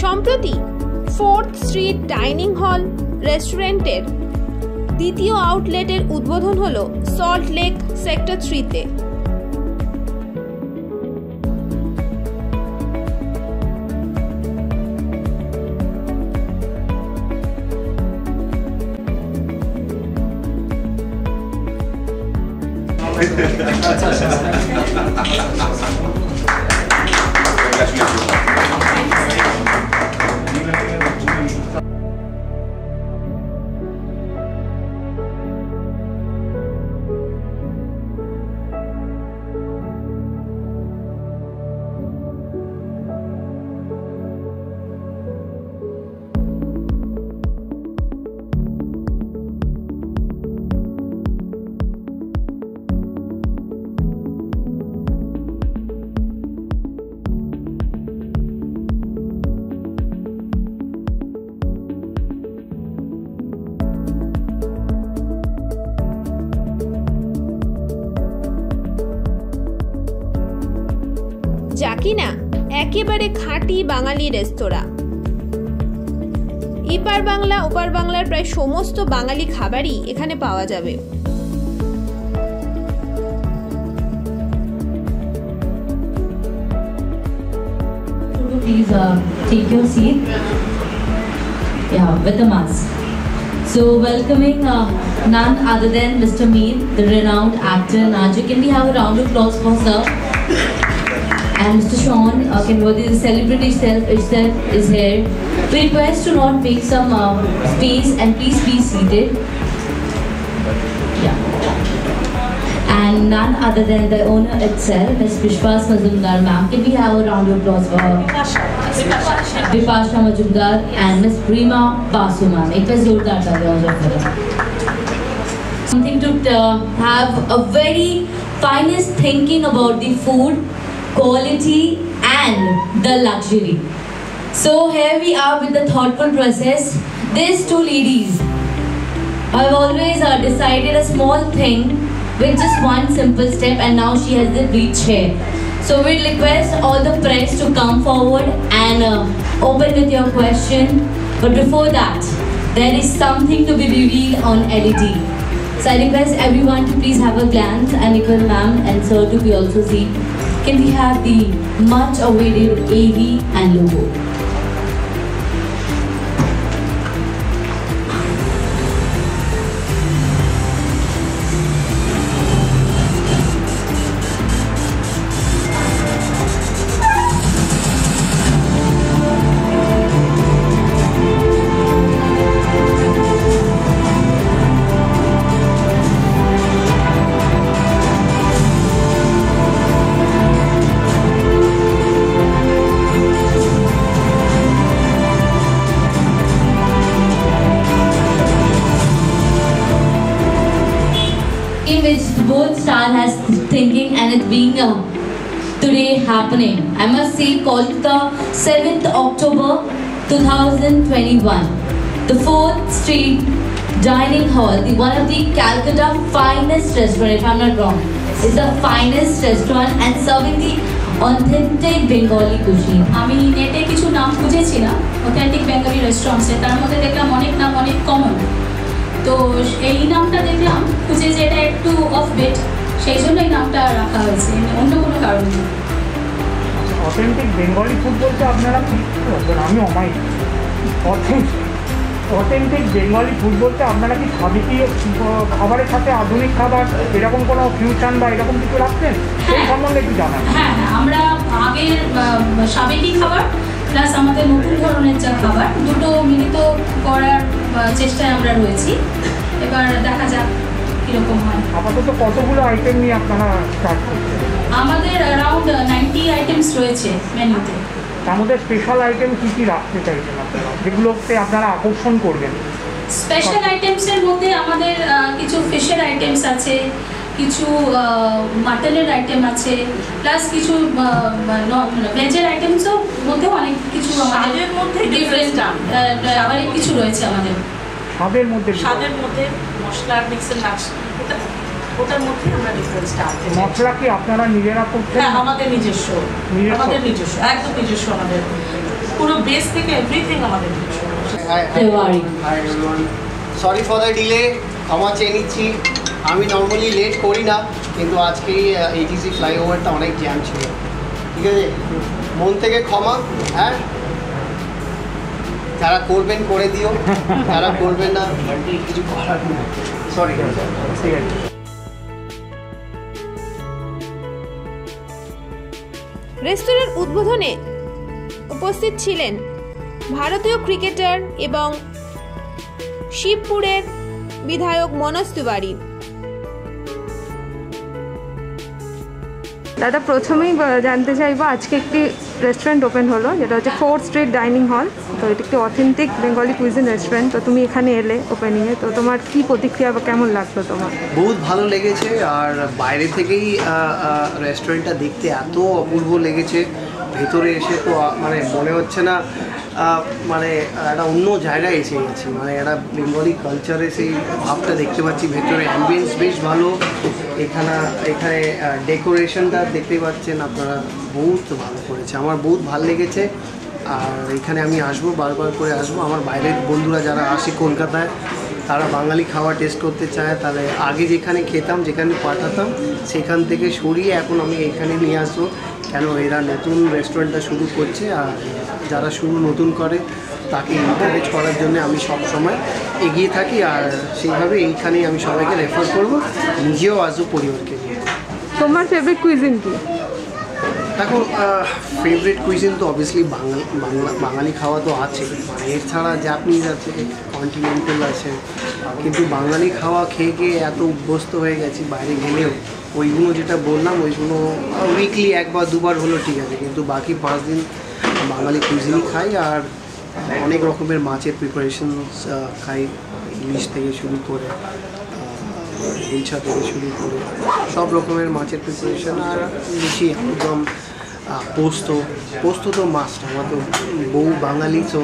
সম্প্রতি 4th street dining hall রেস্টুরেন্টের দ্বিতীয় আউটলেটের উদ্বোধন হলো সল্ট লেক সেক্টর 3-তে। যা কিনা একেবারে খাঁটি বাঙালি রেস্তোরাঁ। এপার বাংলা ওপার বাংলার প্রায় সমস্ত বাঙালি খাবারই এখানে পাওয়া যাবে। Please take your seat. Yeah, with a mask. So welcoming none other than Mr. Mir, the renowned actor Naju. Can we have a round of applause for sir? And Mr. Sean Kenworthy, the celebrity itself is here. We request to not make some space and please be seated. Yeah. And none other than the owner itself, Ms. Vishwas Majumdar ma'am. Can we have a round of applause for her? Vipasha Majumdar and Ms. Rima Basu ma'am. It was Zordar something to have a very finest thinking about the food, quality and the luxury. So here we are with the thoughtful process. These two ladies have always decided a small thing with just one simple step, and now she has the reach here. So we request all the press to come forward and open with your question. But before that, there is something to be revealed on LED. So I request everyone to please have a glance, and Nicole ma'am and sir to be also see. Can we have the much awaited AV and logo? Which both star has thinking, and it's being today happening. I must say, Kolkata, 7th October 2021. The 4th Street Dining Hall, one of the Calcutta finest restaurant, if I'm not wrong, is the finest restaurant and serving the authentic Bengali cuisine. আমি নেটে কিছু নাম খুঁজেছিলাম authentic Bengali রেস্টুরেন্টসে, তার মধ্যে দেখলাম অনেক নাম অনেক কমন। তো এই নামটা দেখলাম খুঁজে যে এটা একটু অফ বিট, সেই জন্য এই নামটা রাখা হয়েছে, অন্য কোনো কারণ নেই। অথেন্টিক বেঙ্গলি ফুড বলতে আপনারা কি বলবেন? আমি অমাই অথেন্টিক বেঙ্গলি ফুড বলতে আপনারা কি সাবেকি খাবারের সাথে আধুনিক খাবার এরকম কোনো ফিউশন বা এরকম কিছু রাখছেন? সেই সম্বন্ধে একটু জানান। হ্যাঁ, আমরা আগের সাবেকি খাবার প্লাস আমাদের নতুন ধরনের যা খাবার, দুটো মিলিত করার চেষ্টায় আমরা রয়েছি। এবার দেখা যাক কীরকম হয়। আপাতত কতগুলো আইটেম নিয়ে আপনারা স্টার্ট করছেন? আমাদের অ্যারাউন্ড 90 আইটেমস রয়েছে মেনুতে। তার মধ্যে স্পেশাল আইটেম কী কী রাখতে চাইছেন আপনারা, যেগুলোতে আপনারা আকর্ষণ করবেন? স্পেশাল আইটেমসের মধ্যে আমাদের কিছু ফিশের আইটেমস আছে, কিছু মাটনের আইটেম আছে, প্লাস কিছু ভেজের আইটেমসও মধ্যেও অনেক কিছু আমাদের মধ্যে ডিফারেন্ট অনেক কিছু রয়েছে আমাদের। স্বাদের মধ্যে মশলার মিক্সের ওটার মধ্যে আমরা ডিফারেন্সটা আনতে চাই। মশলা কি আপনারা নিজেরা করছেন? হ্যাঁ, আমাদের নিজস্ব একদম নিজস্ব আমাদের। পুরো বেস থেকে এভরিথিং আমাদের Tiwari. Hi everyone. Sorry for the delay. ক্ষমা চেয়ে নিচ্ছি। আমি নর্মালি লেট করি না, কিন্তু আজকে এটিসি ফ্লাইওভারটা অনেক জ্যাম ছিল। ঠিক আছে, মন থেকে ক্ষমা। হ্যাঁ, যারা করবেন করে দিও, যারা করবেন না কিছু করার নেই। সরি। ঠিক আছে। রেস্তোরাঁর উদ্বোধনে উপস্থিত ছিলেন ভারতীয় ক্রিকেটার এবং শিবপুরের বিধায়ক মনোজ তিওয়ারি। দাদা, প্রথমেই জানতে চাইবো, আজকে একটি রেস্টুরেন্ট ওপেন হলো যেটা হচ্ছে 4th স্ট্রিট ডাইনিং হল। তো এটি একটি অথেন্টিক বেঙ্গলি কুইজিন রেস্টুরেন্ট। তো তুমি এখানে এলে ওপেনিংয়ে, তো তোমার কি প্রতিক্রিয়া বা কেমন লাগলো তোমার? বহুত ভালো লেগেছে, আর বাইরে থেকেই রেস্টুরেন্টটা দেখতে এত অপূর্ব লেগেছে। ভেতরে এসে তো মানে মনে হচ্ছে না মানে একটা অন্য জায়গায় এসে গেছি, মানে একটা বেঙ্গলি কালচারে সেই ভাবটা দেখতে পাচ্ছি। ভেতরে অ্যাম্বিয়েন্স বেশ ভালো, এখানে ডেকোরেশনটা দেখতে পাচ্ছেন আপনারা, বহুত ভালো করেছে, আমার বহুত ভালো লেগেছে। আর এখানে আমি আসবো, বারবার করে আসবো। আমার বাইরের বন্ধুরা যারা আসে কলকাতায়, তারা বাঙালি খাবার টেস্ট করতে চায়, তাহলে আগে যেখানে খেতাম, যেখানে পাঠাতাম, সেখান থেকে সরিয়ে এখন আমি এখানে নিয়ে আসবো। কেন, এরা নতুন রেস্টুরেন্টটা শুরু করছে, আর যারা শুরু নতুন করে তাকে এনকারেজ করার জন্য আমি সব সময় এগিয়ে থাকি, আর সেইভাবে এইখানেই আমি সবাইকে রেফার করব, নিজেও আসবো পরিবারকে নিয়ে। তোমার ফেভারিট কুইজিন কি? এখন ফেভারিট কুইজিন তো অবভিয়াসলি বাঙালি খাওয়া তো আছে, মানে এছাড়া জাপানিজ আছে, কন্টিনেন্টাল আছে, কিন্তু বাঙালি খাওয়া খেয়ে খেয়ে এত অভ্যস্ত হয়ে গেছি বাইরে গেলেও, ওইগুলো যেটা বললাম ওইগুলো উইকলি একবার দুবার হলো ঠিক আছে, কিন্তু বাকি 5 দিন বাঙালি কুইজিনই খাই। আর অনেক রকমের মাছের প্রিপারেশন খাই, ইলিশ থেকে শুরু করে ইলশা থেকে শুরু করে সব রকমের মাছের প্রিপারেশন। আর বেশি একদম পোস্ত তো মাস্ট, আমার তো বউ বাঙালি, তো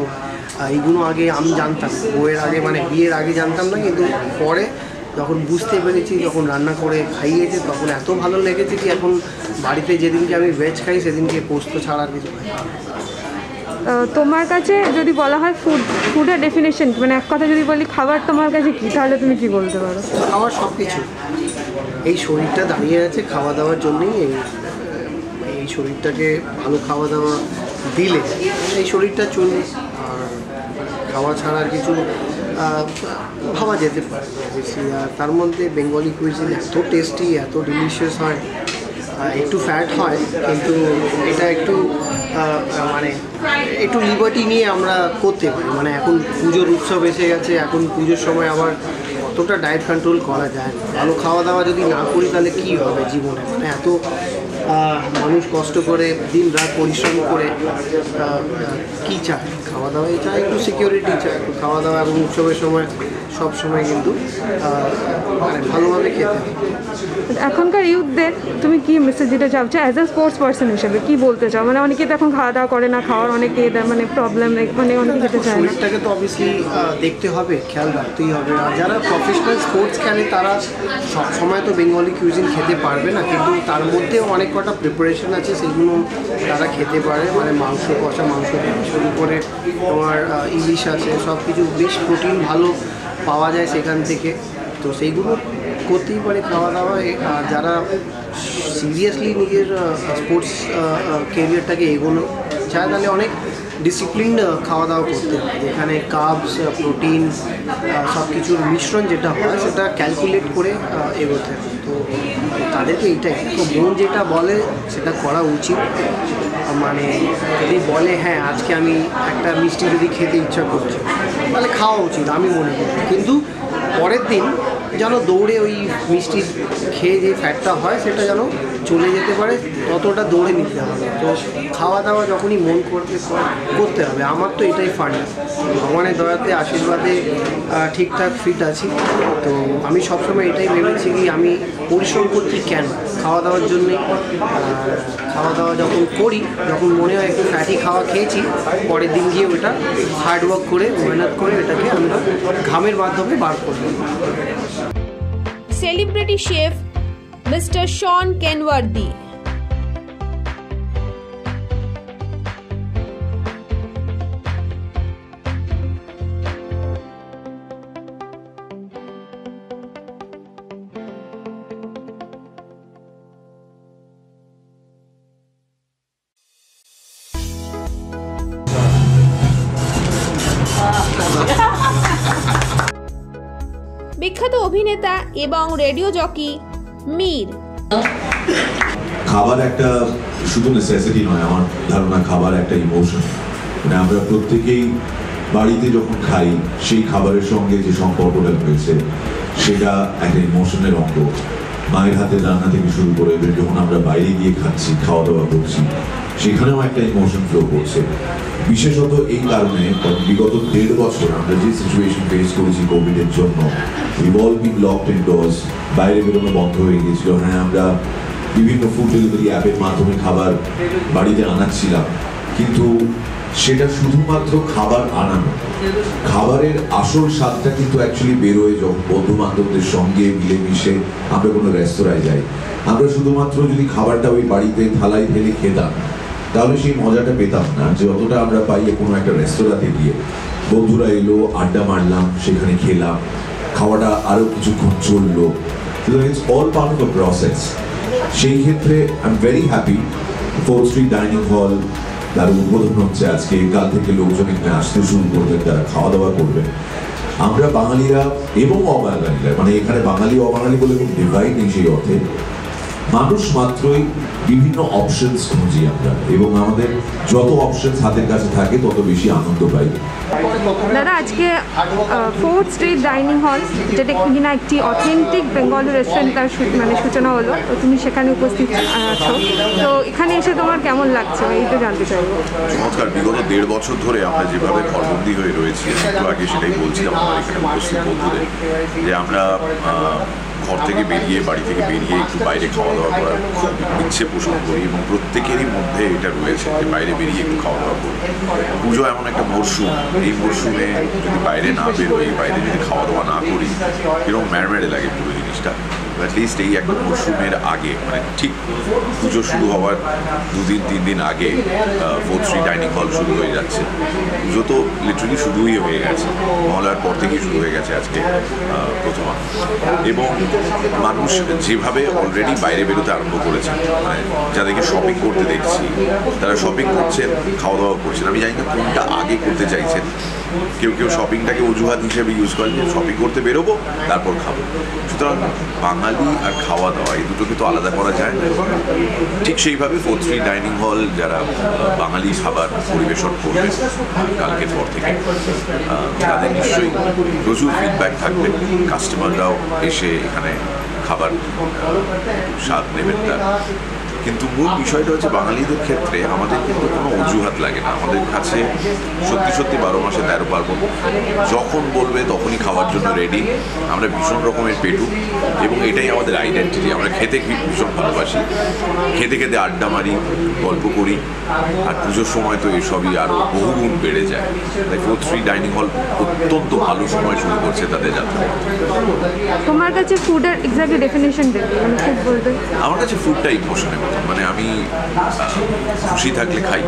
এইগুলো আগে আমি জানতাম, বউয়ের আগে মানে বিয়ের আগে জানতাম না, কিন্তু পরে যখন বুঝতে পেরেছি, যখন রান্না করে খাইয়েছে, তখন এত ভালো লেগেছে কি এখন বাড়িতে যেদিনকে আমি ভেজ খাই সেদিনকে পোস্ত ছাড়া আর কিছু খাই। তোমার কাছে যদি বলা হয় ফুডের ডেফিনেশন, মানে এক কথা যদি বলি খাবার তোমার কাছে কী, তাহলে তুমি কি বলতে পারো? খাওয়ার সব কিছু, এই শরীরটা দাঁড়িয়ে আছে খাওয়া দাওয়ার জন্যই। এই শরীরটাকে ভালো খাওয়া দাওয়া দিলে এই শরীরটা চলবে, আর খাওয়া ছাড়া আর কিছু ভাবা যেতে পারে বেশি। আর তার মধ্যে বেঙ্গলি কুইজিন এত টেস্টি, এত ডিলিশিয়াস হয়, একটু ফ্যাট হয়, কিন্তু এটা একটু মানে একটু লিবার্টি নিয়ে আমরা করতে পারি। মানে এখন পুজোর উৎসব এসে গেছে, এখন পুজোর সময় আবার অতটা ডায়েট কন্ট্রোল করা যায় না। ভালো খাওয়া দাওয়া যদি না করি তাহলে কী হবে জীবনে, মানে এত মানুষ কষ্ট করে দিন রাত পরিশ্রম করে কী চায়, খাওয়া দাওয়াই চায়, একটু সিকিউরিটি চায়, একটু খাওয়া দাওয়া এবং উৎসবের সময় সব সময় কিন্তু মানে ভালোভাবে খেতে হবে। এখনকার ইউথদের তুমি কি মেসেজ দিতে চাচ্ছো অ্যাজ এ স্পোর্টস পার্সন হিসেবে, কি বলতে চাও? মানে অনেকে তো এখন খাওয়া দাওয়া করে না, খাওয়ার অনেকে মানে প্রবলেম, মানে অনেকে খেতে চায় না। শরীরটাকে তো অবভিয়াসলি দেখতে হবে, খেয়াল রাখতেই হবে। আর যারা প্রফেশনাল স্পোর্টস খেলে তারা সব সময় তো বেঙ্গলি কুইজিন খেতে পারবে না, কিন্তু তার মধ্যেও অনেক কটা প্রিপারেশন আছে, সেগুলো তারা খেতে পারে। মানে মাংস, কষা মাংস থেকে শুরু করে তোমার ইলিশ আছে, সব কিছু বেশ প্রোটিন ভালো পাওয়া যায় সেখান থেকে, তো সেইগুলো করতেই পারে খাওয়া দাওয়া। আর যারা সিরিয়াসলি নিজের স্পোর্টস কেরিয়ারটাকে এগোনো চায়, তাহলে অনেক ডিসিপ্লিনড খাওয়া দাওয়া করতে হয়, যেখানে কার্বস, প্রোটিন সব কিছুর মিশ্রণ যেটা হয় সেটা ক্যালকুলেট করে এগোতে হয়। তো তাদেরকে এইটাই, তো মন যেটা বলে সেটা করা উচিত। মানে যদি বলে হ্যাঁ আজকে আমি একটা মিষ্টি যদি খেতে ইচ্ছা করছে, তাহলে খাওয়া উচিত আমি মনে করি, কিন্তু পরের দিন যেন দৌড়ে ওই মিষ্টি খেয়ে যে ফ্যাটটা হয় সেটা যেন চলে যেতে পারে, ততটা দৌড়ে নিতে হবে। তো খাওয়া দাওয়া যখনই মন করতে হবে, আমার তো এটাই ফান্ডা, ভগবানের দয়াতে আশীর্বাদে ঠিকঠাক ফিট আছি। তো আমি সবসময় এটাই ভেবেছি কি আমি পরিশ্রম করছি কেন, খাওয়া দাওয়ার জন্যে। খাওয়া দাওয়া যখন করি, যখন মনে হয় একটু ফ্যাটি খাওয়া খেয়েছি, পরের দিন গিয়ে ওটা হার্ডওয়ার্ক করে মেহনত করে এটাকে আমরা ঘামের মাধ্যমে বার করব। সেলিব্রিটি শেফ মিস্টার শন কেনওয়ার্দি। বিখ্যাত অভিনেতা এবং রেডিও জকি মীর। খাবার একটা শুধু নেসেসিটি নয়, আমার ধারণা খাবার একটা ইমোশন। মানে আমরা প্রত্যেকেই বাড়িতে যখন খাই সেই খাবারের সঙ্গে যে সম্পর্কটা রয়েছে সেটা একটা ইমোশনের অঙ্গ। মায়ের হাতে রান্না থেকে শুরু করে যখন আমরা বাইরে গিয়ে খাচ্ছি, খাওয়া দাওয়া করছি, সেখানেও একটা ইমোশন ফ্লো করছে। বিশেষত এই কারণে বিগত 1.5 বছর আমরা যে সিচুয়েশন ফেস করেছি কোভিডের জন্য, উইভ অল বিন লকড ইনডোরস, বাইরে বেরোনো বন্ধ হয়ে গিয়েছিল। হ্যাঁ, আমরা বিভিন্ন ফুড ডেলিভারি অ্যাপের মাধ্যমে খাবার বাড়িতে আনাচ্ছিলাম, কিন্তু সেটা শুধুমাত্র খাবার আনানো। খাবারের আসল স্বাদটা কিন্তু অ্যাকচুয়ালি বেরোয় যখন বন্ধু বান্ধবদের সঙ্গে মিলেমিশে আমরা কোনো রেস্তোরাঁয় যাই। আমরা শুধুমাত্র যদি খাবারটা ওই বাড়িতে থালায় ঢেলে খেতাম তাহলে সেই মজাটা পেতাম না যে যতটা আমরা পাই কোনো একটা রেস্তোরাঁতে গিয়ে। বন্ধুরা এলো, আড্ডা মারলাম, সেখানে খেলাম, খাওয়াটা আরও কিছুক্ষণ চললো। It's all part of the process. সেই ক্ষেত্রে I am very happy 4th street dining hall তার উদ্বোধন হচ্ছে আজকে। কাল থেকে লোকজন এখানে আসতে শুরু করবেন, তারা খাওয়া দাওয়া করবেন। আমরা বাঙালিরা এবং অবাঙালিরা, মানে এখানে বাঙালি অবাঙালি বলে কোনো ডিভাইড নেই সেই অর্থে, মানুষ মাত্রই বিভিন্ন অপশনস খুঁজি আমরা, এবং আমাদের যত অপশনস হাতের কাছে থাকে তত বেশি আনন্দ পাই। দাদা, আজকে 4th স্ট্রিট ডাইনিং হল, যেটা কিনা একটি অথেন্টিক বেঙ্গলি রেস্টুরেন্ট, তার মানে সূচনা হলো, তো তুমি সেখানে উপস্থিত আছো, তো এখানে এসে তোমার কেমন লাগছে এইটা জানতে চাইবো। চমৎকার। বিগত 1.5 বছর ধরে আমরা যেভাবে ঘরবন্দি হয়ে রয়েছি, একটু আগে সেটাই বলছিলাম আমার এখানে উপস্থিত বন্ধুদের, যে আমরা ঘর থেকে বেরিয়ে, বাড়ি থেকে বেরিয়ে একটু বাইরে খাওয়া দাওয়া করার খুব ইচ্ছে পোষণ করি, এবং প্রত্যেকেরই মধ্যে এটা রয়েছে যে বাইরে বেরিয়ে একটু খাওয়া দাওয়া করি। পুজো এমন একটা মরশুম, এই মরশুমে যদি বাইরে না বেরোই, বাইরে যদি খাওয়া দাওয়া না করি, এরকম ম্যাড়মেড়ে লাগে পুরো জিনিসটা। অ্যাটলিস্ট এই একটা মরশুমের আগে, মানে ঠিক পুজো শুরু হওয়ার 2-3 দিন আগে 4th স্ট্রিট ডাইনিং হল শুরু হয়ে যাচ্ছে। পুজো তো লিটারালি শুরুই হয়ে গেছে, মহলার পর থেকেই শুরু হয়ে গেছে আজকে প্রথম। এবং মানুষ যেভাবে অলরেডি বাইরে বেরোতে আরম্ভ করেছেন, মানে যাদেরকে শপিং করতে দেখছি তারা শপিং করছেন, খাওয়া দাওয়া করছেন। আমি জানি না কোনটা আগে করতে চাইছেন। কেউ কেউ শপিংটাকে অজুহাত হিসেবে ইউজ করেন, যে শপিং করতে বেরোবো তারপর খাবো। সুতরাং বাঙালি আর খাওয়া দাওয়া এই দুটোকে তো আলাদা করা যায় না। ঠিক সেইভাবে 4th স্ট্রিট ডাইনিং হল যারা বাঙালি খাবার পরিবেশন করবে কালকের পর থেকে, তাদের নিশ্চয়ই প্রচুর ফিডব্যাক থাকবে। কাস্টমাররাও এসে এখানে খাবার স্বাদ নেবেন তার। কিন্তু মূল বিষয়টা হচ্ছে বাঙালিদের ক্ষেত্রে আমাদের কিন্তু কোনো অজুহাত লাগে না। আমাদের কাছে সত্যি সত্যি 12 মাসে 13 পার্বণ, যখন বলবে তখনই খাওয়ার জন্য রেডি। আমরা ভীষণ রকমের পেটু, এবং এটাই আমাদের আইডেন্টিটি। আমরা খেতে ভীষণ ভালোবাসি, খেতে খেতে আড্ডা মারি, গল্প করি, আর পুজোর সময় তো এসবই আরও বহুগুণ বেড়ে যায়। তাই 4th স্ট্রিট ডাইনিং হল অত্যন্ত ভালো সময় শুরু করছে তাদের যাত্রা। তোমার কাছে ফুডের এক্স্যাক্টলি ডেফিনেশন দেবে, মানে খুব বলবে? আমার কাছে ফুডটা ইমোশনের মতো। মানে আমি খুশি থাকলে খাই,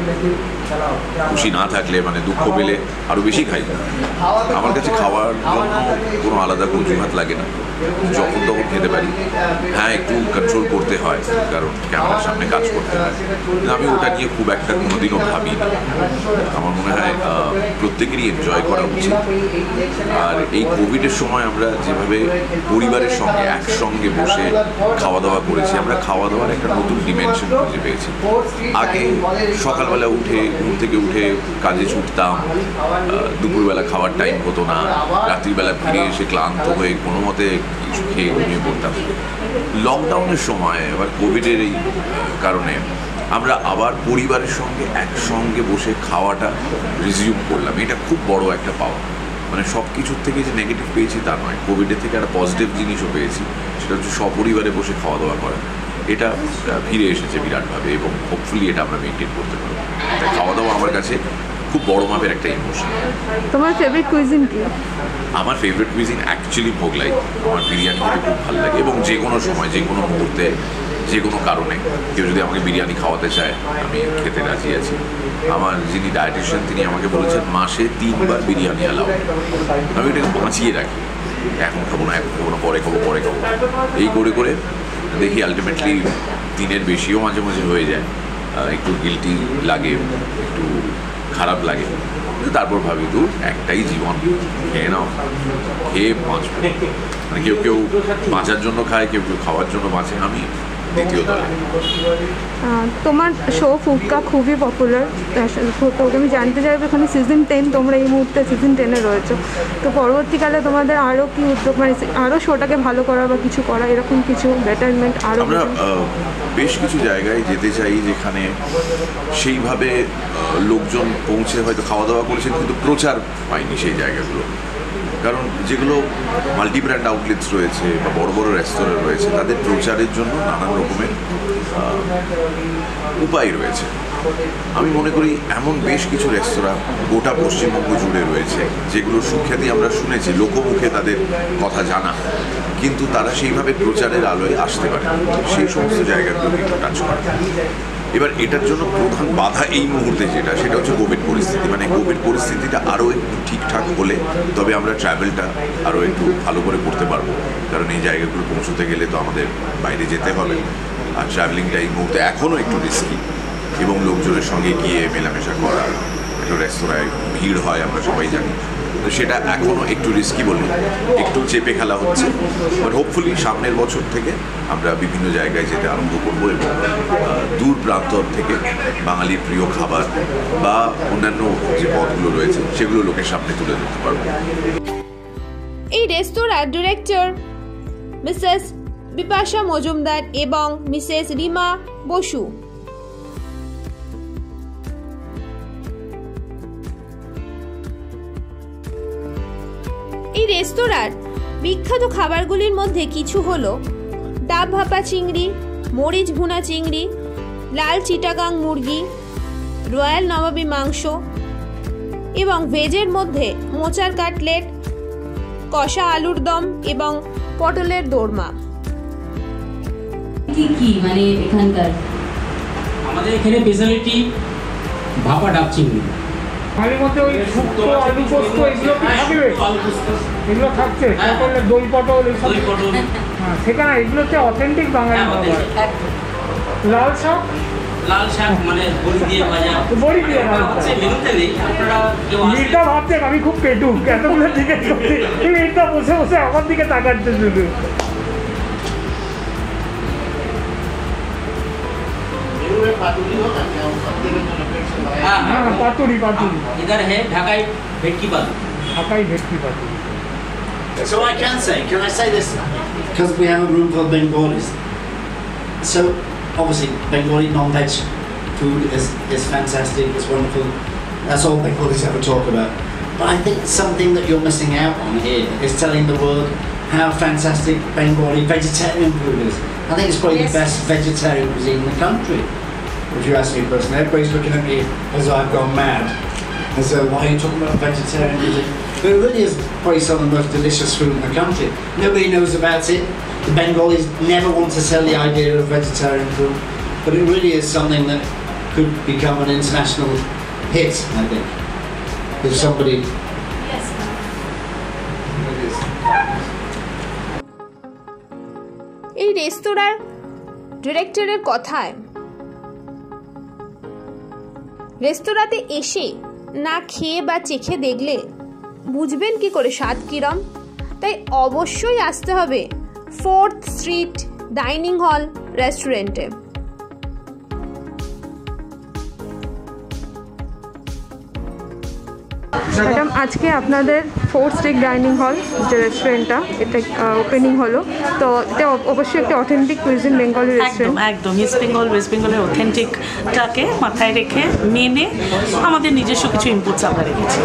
খুশি না থাকলে, মানে দুঃখ পেলে আরও বেশি খাই। আমার কাছে খাওয়ার জন্য কোনো আলাদা অজুহাত লাগে না, যখন তখন খেতে পারি। হ্যাঁ, একটু কন্ট্রোল করতে হয়, কারণ ক্যামেরার সামনে কাজ করতে হয়, কিন্তু আমি ওটা নিয়ে খুব একটা কোনোদিনও ভাবিনি। আমার মনে হয় প্রত্যেকেরই এনজয় করা উচিত। আর এই কোভিডের সময় আমরা যেভাবে পরিবারের সঙ্গে একসঙ্গে বসে খাওয়া দাওয়া করেছি, আমরা খাওয়া দাওয়ার একটা নতুন ডিমেনশন খুঁজে পেয়েছি। আগে সকালবেলা উঠে, ঘুম থেকে উঠে কাজে ছুটতাম, দুপুরবেলা খাওয়ার টাইম হতো না, রাত্রিবেলা ফিরে এসে ক্লান্ত হয়ে কোনো মতে কিছু খেয়ে ঘুমিয়ে পড়তাম। লকডাউনের সময় আবার কোভিডের এই কারণে আমরা আবার পরিবারের সঙ্গে একসঙ্গে বসে খাওয়াটা রিজিউম করলাম। এটা খুব বড় একটা পাওয়া। মানে সব কিছুর থেকে যে নেগেটিভ পেয়েছি তা নয়, কোভিডের থেকে একটা পজিটিভ জিনিসও পেয়েছি, সেটা হচ্ছে সপরিবারে বসে খাওয়া দাওয়া করা। এটা ফিরে এসেছে বিরাটভাবে, এবং হোপফুলি এটা আমরা মেনটেন করতে পারবো। তাই খাওয়া দাওয়া আমার কাছে খুব বড় মাপের একটা ইমোশন। তোমার ফেভারিট কুইজিন কি? আমার ফেভারিট কুইজিন অ্যাকচুয়ালি মোগলাই। আমার বিরিয়ানি খেতে খুব ভালো লাগে, এবং যে কোনো সময়, যে কোনো মুহূর্তে, যে কোনো কারণে কেউ যদি আমাকে বিরিয়ানি খাওয়াতে চায় আমি খেতে রাজি আছি। আমার যিনি ডায়েটিশিয়ান তিনি আমাকে বলেছেন মাসে 3 বার বিরিয়ানি অ্যালাউ। আমি এটাকে বাঁচিয়ে রাখি, এখন খাবো না, পরে খাবো, এই করে করে দেখি আলটিমেটলি দিনের বেশিও মাঝে মাঝে হয়ে যায়। একটু গিল্টি লাগে, একটু খারাপ লাগে, তারপর ভাবি দূর একটাই জীবন, খেয়ে নাও, খেয়ে বাঁচবো। মানে কেউ কেউ বাঁচার জন্য খায়, কেউ কেউ খাওয়ার জন্য বাঁচে, আমি দ্বিতীয় দলে। তোমার শো ফুডকা খুবই পপুলার, তো আমি জানতে চাইবো এখানে সিজন 10, তোমরা এই মুহূর্তে সিজন 10-এ রয়েছো, তো পরবর্তীকালে তোমাদের আরও কি উদ্যোগ, মানে আরও শোটাকে ভালো করা বা কিছু করা, এরকম কিছু বেটারমেন্ট আরও? আমরা বেশ কিছু জায়গায় যেতে চাই যেখানে সেইভাবে লোকজন পৌঁছে হয়তো খাওয়া দাওয়া করেছেন কিন্তু প্রচার পায়নি সেই জায়গাগুলো। কারণ যেগুলো মাল্টি ব্র্যান্ড আউটলেটস রয়েছে বা বড় বড় রেস্তোরাঁ রয়েছে, তাদের প্রচারের জন্য নানান রকমের উপায় রয়েছে। আমি মনে করি এমন বেশ কিছু রেস্তোরাঁ গোটা পশ্চিমবঙ্গ জুড়ে রয়েছে যেগুলোর সুখ্যাতি আমরা শুনেছি, লোকমুখে তাদের কথা জানা, কিন্তু তারা সেইভাবে প্রচারের আলোয় আসতে পারে। সেই সমস্ত জায়গাগুলো কিন্তু টাচ করে। এবার এটার জন্য প্রধান বাধা এই মুহূর্তে যেটা, সেটা হচ্ছে কোভিড পরিস্থিতি। মানে কোভিড পরিস্থিতিটা আরও একটু ঠিকঠাক হলে তবে আমরা ট্রাভেলটা আরও একটু ভালো করে করতে পারবো। কারণ এই জায়গাগুলো পৌঁছতে গেলে তো আমাদের বাইরে যেতে হবে, আর ট্রাভেলিংটা এই মুহূর্তে এখনও একটু রিস্কি, এবং লোকজনের সঙ্গে গিয়ে মেলামেশা করা, একটু রেস্তোরাঁয় ভিড় হয় আমরা সবাই জানি, তো সেটা এখনও একটু রিস্কি বলে একটু চেপে খেলা হচ্ছে। বাট হোপফুলি সামনের বছর থেকে আমরা বিভিন্ন জায়গায় যেতে আরম্ভ করবো এবং দূর প্রান্তর থেকে বাঙালির প্রিয় খাবার বা অন্যান্য যে পদগুলো রয়েছে সেগুলো লোকের সামনে তুলে ধরতে পারবো। এই রেস্তোরাঁর ডিরেক্টর মিসেস বিপাশা মজুমদার এবং মিসেস রিমা বসু। এই রেস্তোরাঁর বিখ্যাত খাবারগুলির মধ্যে কিছু হলো ডাব ভাপা চিংড়ি, মরিচ ভুনা চিংড়ি, লাল চিটাগাং মুরগি, রয়্যাল নবাবী মাংস এবং ভেজের মধ্যে মোচার কাটলেট, কষা আলুর দম এবং পটলের দোরমা। কি কি মানে এখানকার? আমাদের এখানে স্পেশালিটি ভাপা ডাব চিংড়ি, থালির মধ্যে ওই শুক্তো, আলু পোস্ত, এগুলো কি থাকবে? এগুলো থাকছে, পটলের দই পটল, এইসব। হ্যাঁ, সেখানে এগুলো হচ্ছে অথেন্টিক বাঙালি খাবার। লাল শাক, লাল শাক মানে বড়ি দিয়ে ভাজা, বড়ি দিয়ে ভাজা। মেনুতে নেই, আপনারা কেউ মিটটা ভাবছেন আমি খুব পেটুক, এতগুলো দিকে মিটটা বসে বসে আমার দিকে তাকাচ্ছে শুধু। हाँ पातुरी पातुरी इधर है ढाकाई भेटकी पातुरी, ढाकाई भेटकी पातुरी। So can I say this? Because we have a room for Bengalis. So obviously Bengali non-veg food is fantastic, it's wonderful. That's all Bengalis ever talk about. But I think something that you're missing out on here is telling the world how fantastic Bengali vegetarian food is. I think it's probably the best vegetarian cuisine in the country. If you ask me personally, everybody's looking at me as I've gone mad. And so, why are you talking about vegetarian cuisine? But it really is probably some of the most delicious food in the country. Nobody knows about it. The Bengalis never want to sell the idea of vegetarian food. But it really is something that could become an international hit, I think. If somebody... Yes, এই রেস্তোরাঁর ডিরেক্টরের কথায় রেস্তোরাঁতে এসে না খেয়ে বা চেখে দেখলে বুঝবেন কি করে স্বাদ কিরম। তাই অবশ্যই আসতে হবে 4th স্ট্রিট ডাইনিং হল রেস্টুরেন্টে। ম্যাডাম, আজকে আপনাদের 4th স্ট্রিট ডাইনিং হল যে রেস্টুরেন্টটা, এটা ওপেনিং হলো, তো এটা অবশ্যই একটা অথেন্টিক কুইজিন বেঙ্গলি রেস্টুরেন্ট। একদম ইস্ট বেঙ্গল ওয়েস্ট বেঙ্গলের অথেন্টিকটাকে মাথায় রেখে মেনে আমাদের নিজস্ব কিছু ইনপুটস আমরা রেখেছি।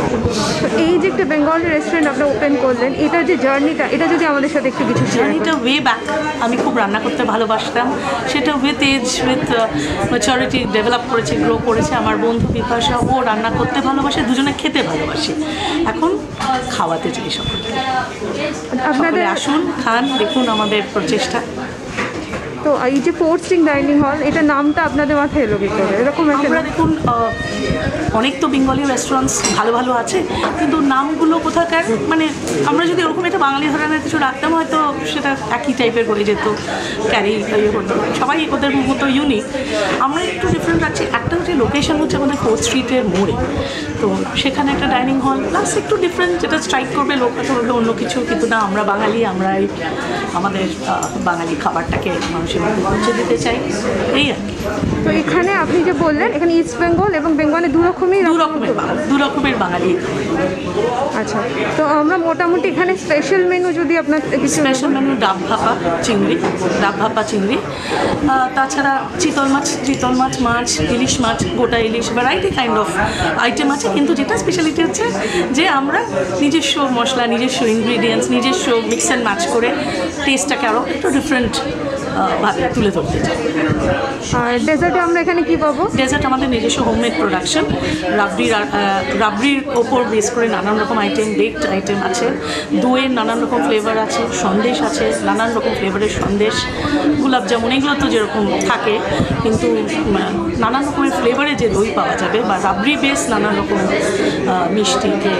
তো এই যে একটা বেঙ্গলি রেস্টুরেন্ট আপনারা ওপেন করলেন, এটার যে জার্নিটা, এটা যদি আমাদের সাথে একটু কিছু জার্নিটা ওয়ে ব্যাক, আমি খুব রান্না করতে ভালোবাসতাম, সেটা with age with maturity develop করেছে, গ্রো করেছে। আমার বন্ধু বিপাশা, ও রান্না করতে ভালোবাসে, দুজনে খেতে ভালোবাসে, এখন খাওয়াতে চাই সকলকে। আপনাদের আসুন, খান, দেখুন আমাদের প্রচেষ্টা। তো এই যে 4th স্ট্রিট ডাইনিং হল, এটা নামটা আপনাদের মাথায় এলো কি করে? এরকম একটা আমরা দেখুন অনেক তো বেঙ্গলি রেস্টুরেন্টস ভালো ভালো আছে, কিন্তু নামগুলো কোথাকার, মানে আমরা যদি ওরকম একটা বাঙালি ধরনের কিছু রাখতাম হয়তো সেটা একই টাইপের হয়ে যেত, ক্যারি ইয়ে হতো, সবাই ওদের মতো ইউনিক। আমরা একটু ডিফারেন্ট রাখছি। একটা হচ্ছে লোকেশন হচ্ছে আমাদের 4th স্ট্রিটের মোড়ে, তো সেখানে একটা ডাইনিং হল প্লাস একটু ডিফারেন্ট, যেটা স্ট্রাইক করবে লোক হয়তো বলবে অন্য কিছু, কিন্তু না, আমরা বাঙালি, আমরাই আমাদের বাঙালি খাবারটাকে মানুষের মধ্যে পৌঁছে দিতে চাই, এই আর কি। তো এখানে আপনি যে বললেন এখানে ইস্ট বেঙ্গল এবং বেঙ্গলে দু রকমের বাঙালি। আচ্ছা, তো আমরা মোটামুটি এখানে স্পেশাল মেনু যদি আপনার স্পেশাল মেনু ডাব ভাপা চিংড়ি, তাছাড়া চিতল মাছ, মাছ, ইলিশ মাছ, গোটা ইলিশ, ভ্যারাইটি কাইন্ড অফ আইটেম আছে। কিন্তু যেটা স্পেশালিটি হচ্ছে যে আমরা নিজস্ব মশলা, নিজস্ব ইনগ্রিডিয়েন্টস, নিজস্ব মিক্স অ্যান্ড ম্যাচ করে টেস্টটাকে আরও একটু ডিফারেন্ট ভাবে তুলে ধরতে চাই। আর ডেজার্টে আমরা এখানে কি পাবো? ডেজার্ট আমাদের নিজস্ব হোমমেড প্রোডাকশন, রাবড়ির ওপর বেস করে নানান রকম আইটেম, বেকড আইটেম আছে, দইয়ের নানান রকম ফ্লেভার আছে, সন্দেশ আছে, নানান রকম ফ্লেভারের সন্দেশ, গোলাপ জামুন, এগুলো তো যেরকম থাকে, কিন্তু নানান রকমের ফ্লেভারে যে দই পাওয়া যাবে বা রাবড়ি বেস নানান রকম মিষ্টিকে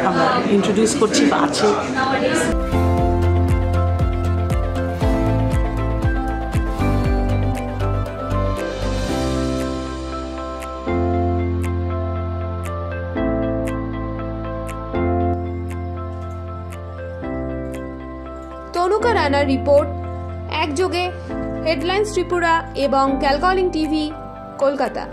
আমরা ইন্ট্রোডিউস করছি বা আছে। তনুকা রানার রিপোর্ট, একযোগে হেডলাইন্স ত্রিপুরা এবং ক্যালকলিং টিভি, কলকাতা।